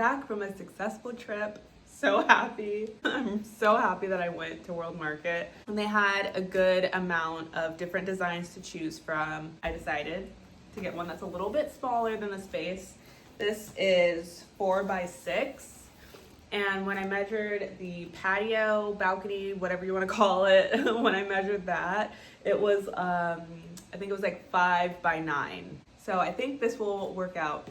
back from a successful trip. So happy. I'm so happy that I went to World Market. And they had a good amount of different designs to choose from. I decided to get one that's a little bit smaller than the space. This is 4x6. And when I measured the patio, balcony, whatever you want to call it, when I measured that, it was, I think it was like 5x9. So I think this will work out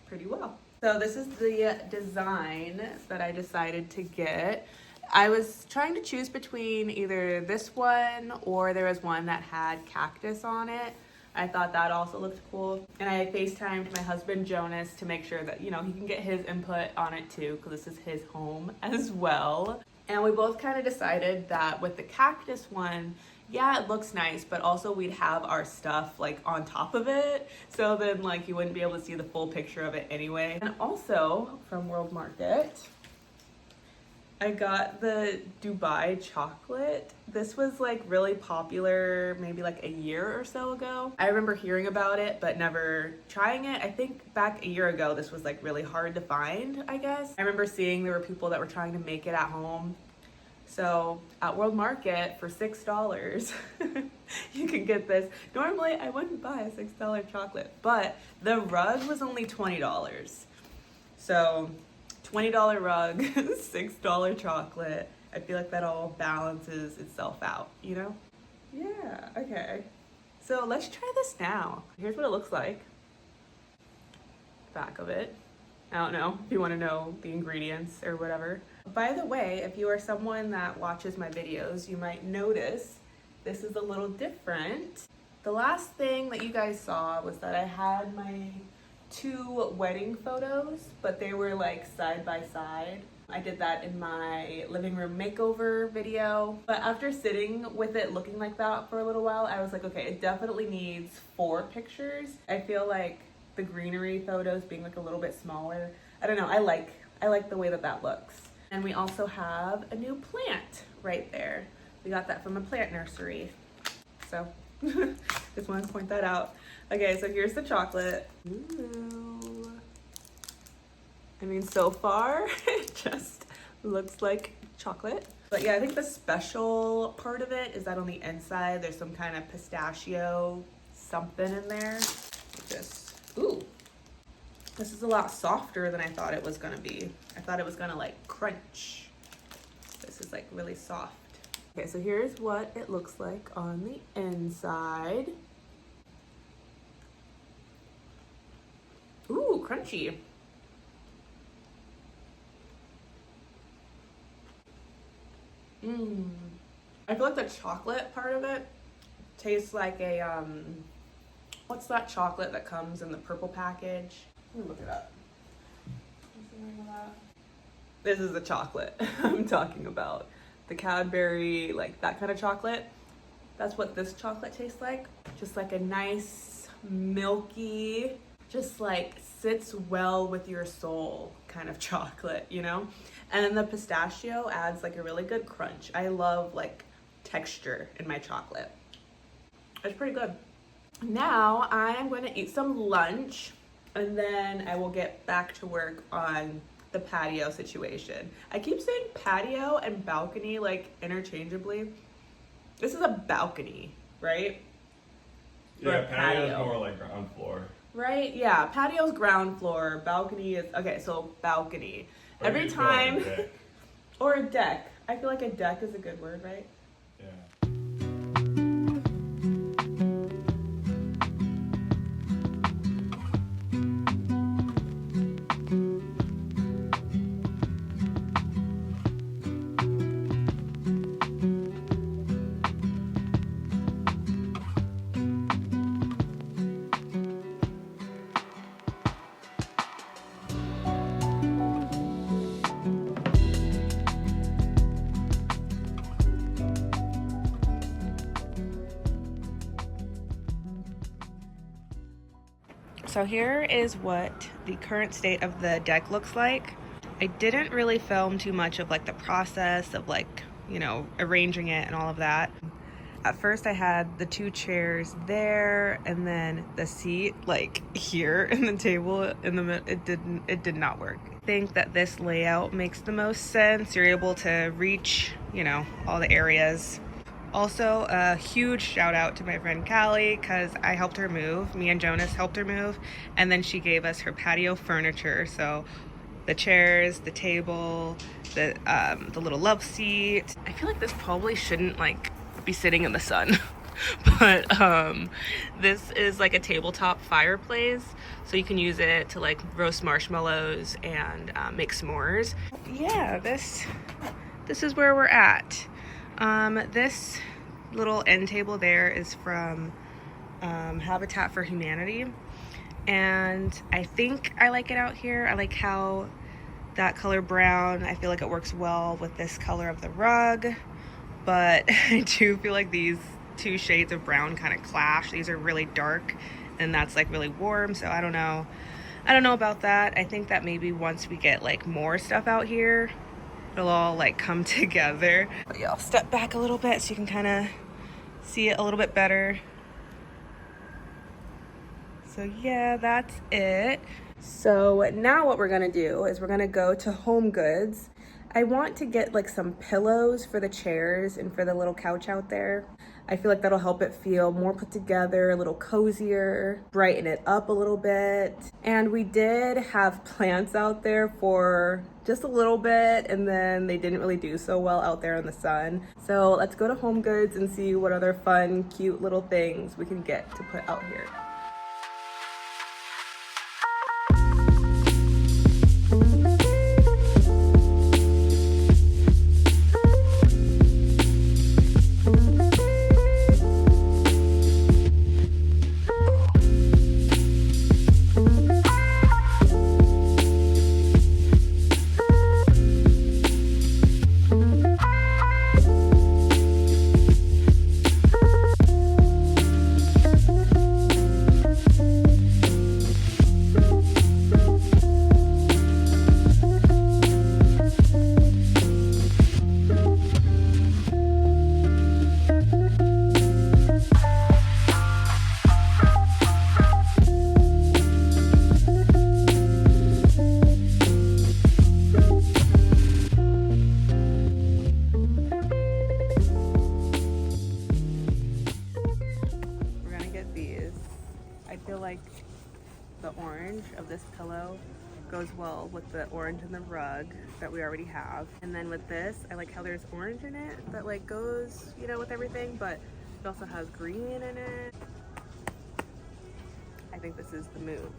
pretty well. So this is the design that I decided to get. I was trying to choose between either this one or there was one that had cactus on it. I thought that also looked cool. And I FaceTimed my husband Jonas to make sure that, you know, he can get his input on it too, because this is his home as well. And we both kind of decided that with the cactus one, yeah, it looks nice, but also we'd have our stuff like on top of it. So then like you wouldn't be able to see the full picture of it anyway. And also from World Market, I got the Dubai chocolate. This was like really popular maybe like a year or so ago. I remember hearing about it, but never trying it. I think back a year ago, this was like really hard to find, I guess. I remember seeing there were people that were trying to make it at home. So at World Market for $6, you can get this. Normally I wouldn't buy a $6 chocolate, but the rug was only $20. So $20 rug, $6 chocolate. I feel like that all balances itself out, you know? Yeah, okay. So let's try this now. Here's what it looks like. Back of it. I don't know if you want to know the ingredients or whatever. By the way, if you are someone that watches my videos, you might notice this is a little different. The last thing that you guys saw was that I had my 2 wedding photos, but they were like side by side. I did that in my living room makeover video. But after sitting with it looking like that for a little while, I was like, okay, it definitely needs 4 pictures. I feel like the greenery photos being like a little bit smaller. I don't know, I like the way that that looks. And we also have a new plant right there. We got that from a plant nursery. So just wanted to point that out. Okay, so here's the chocolate. Ooh. I mean, so far, it just looks like chocolate. But yeah, I think the special part of it is that on the inside, there's some kind of pistachio something in there. Just, ooh. This is a lot softer than I thought it was gonna be. I thought it was gonna like crunch. This is like really soft. Okay, so here's what it looks like on the inside. Ooh, crunchy. I feel like the chocolate part of it tastes like a, what's that chocolate that comes in the purple package? Let me look it up. This is the chocolate I'm talking about. The Cadbury, like that kind of chocolate. That's what this chocolate tastes like. Just like a nice, milky, just like sits well with your soul kind of chocolate, you know? And then the pistachio adds like a really good crunch. I love like texture in my chocolate. It's pretty good. Now I am going to eat some lunch and then I will get back to work on the patio situation. I keep saying patio and balcony like interchangeably. This is a balcony, right? Yeah, patio is more like ground floor. Right? Yeah, patio's ground floor, balcony is, okay, so balcony. Every time, or a deck. I feel like a deck is a good word, right? Yeah. So here is what the current state of the deck looks like. I didn't really film too much of like the process of like, you know, arranging it and all of that. At first I had the 2 chairs there and then the seat like here and the table in the middle. It did not work. I think that this layout makes the most sense. You're able to reach, you know, all the areas. Also, a huge shout out to my friend Callie, because I helped her move. Me and Jonas helped her move, and then she gave us her patio furniture. So the chairs, the table, the little love seat. I feel like this probably shouldn't like be sitting in the sun. But this is like a tabletop fireplace, so you can use it to like roast marshmallows and make s'mores. Yeah, this is where we're at. This little end table there is from Habitat for Humanity, and I think I like it out here. I like how that color brown, I feel like it works well with this color of the rug, but I do feel like these two shades of brown kind of clash. These are really dark and that's like really warm, so I don't know about that. I think that maybe once we get like more stuff out here, it'll all like come together. But yeah, I'll step back a little bit so you can kind of see it a little bit better. So yeah, that's it. So now what we're gonna do is we're gonna go to HomeGoods. I want to get like some pillows for the chairs and for the little couch out there. I feel like that'll help it feel more put together, a little cozier, brighten it up a little bit. And we did have plants out there for just a little bit, and then they didn't really do so well out there in the sun. So let's go to HomeGoods and see what other fun, cute little things we can get to put out here. The orange of this pillow goes well with the orange in the rug that we already have. And then with this, I like how there's orange in it that like goes, you know, with everything, but it also has green in it. I think this is the move.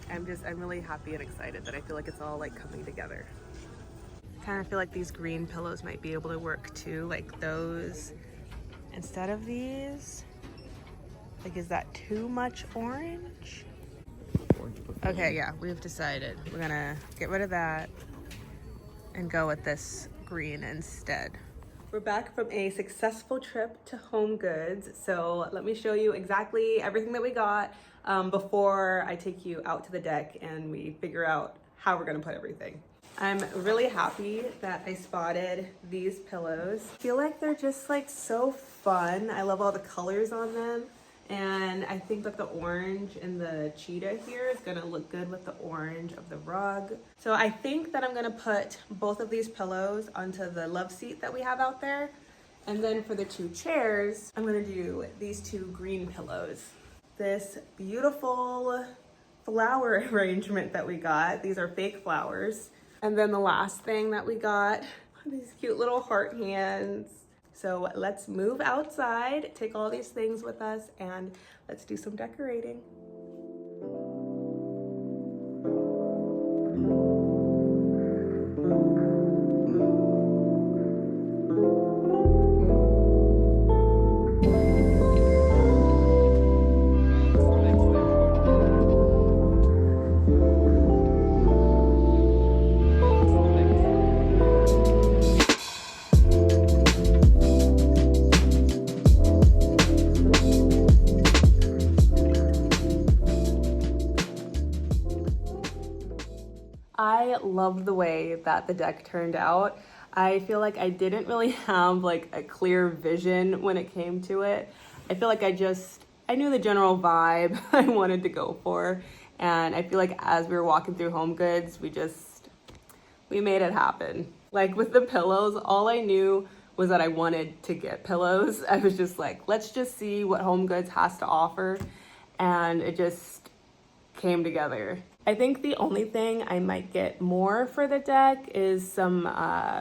I'm really happy and excited that I feel like it's all like coming together. I kind of feel like these green pillows might be able to work too, like those instead of these. Like, is that too much orange? Okay, yeah, we've decided. We're gonna get rid of that and go with this green instead. We're back from a successful trip to HomeGoods. So let me show you exactly everything that we got before I take you out to the deck and we figure out how we're gonna put everything. I'm really happy that I spotted these pillows. I feel like they're just like so fun. I love all the colors on them. And I think that the orange and the cheetah here is gonna look good with the orange of the rug. So I think that I'm gonna put both of these pillows onto the love seat that we have out there. And then for the two chairs, I'm gonna do these two green pillows. This beautiful flower arrangement that we got. These are fake flowers. And then the last thing that we got, these cute little heart hands. So let's move outside, take all these things with us, and let's do some decorating. I love the way that the deck turned out. I feel like I didn't really have like a clear vision when it came to it. I feel like I knew the general vibe I wanted to go for. And I feel like as we were walking through HomeGoods, we just we made it happen. Like with the pillows, all I knew was that I wanted to get pillows. I was just like, let's just see what HomeGoods has to offer. And it just came together. I think the only thing I might get more for the deck is some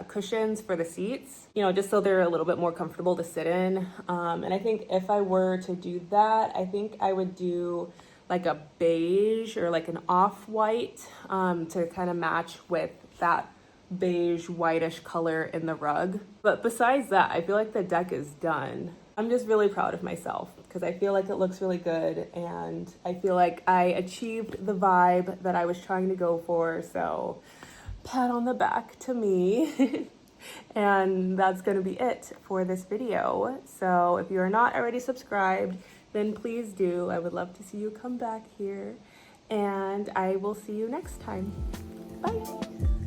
cushions for the seats, you know, just so they're a little bit more comfortable to sit in. And I think if I were to do that, I think I would do like a beige or like an off-white to kind of match with that beige whitish color in the rug. But besides that, I feel like the deck is done. I'm just really proud of myself because I feel like it looks really good and I feel like I achieved the vibe that I was trying to go for. So pat on the back to me. And that's going to be it for this video. So if you are not already subscribed, then please do. I would love to see you come back here and I will see you next time. Bye.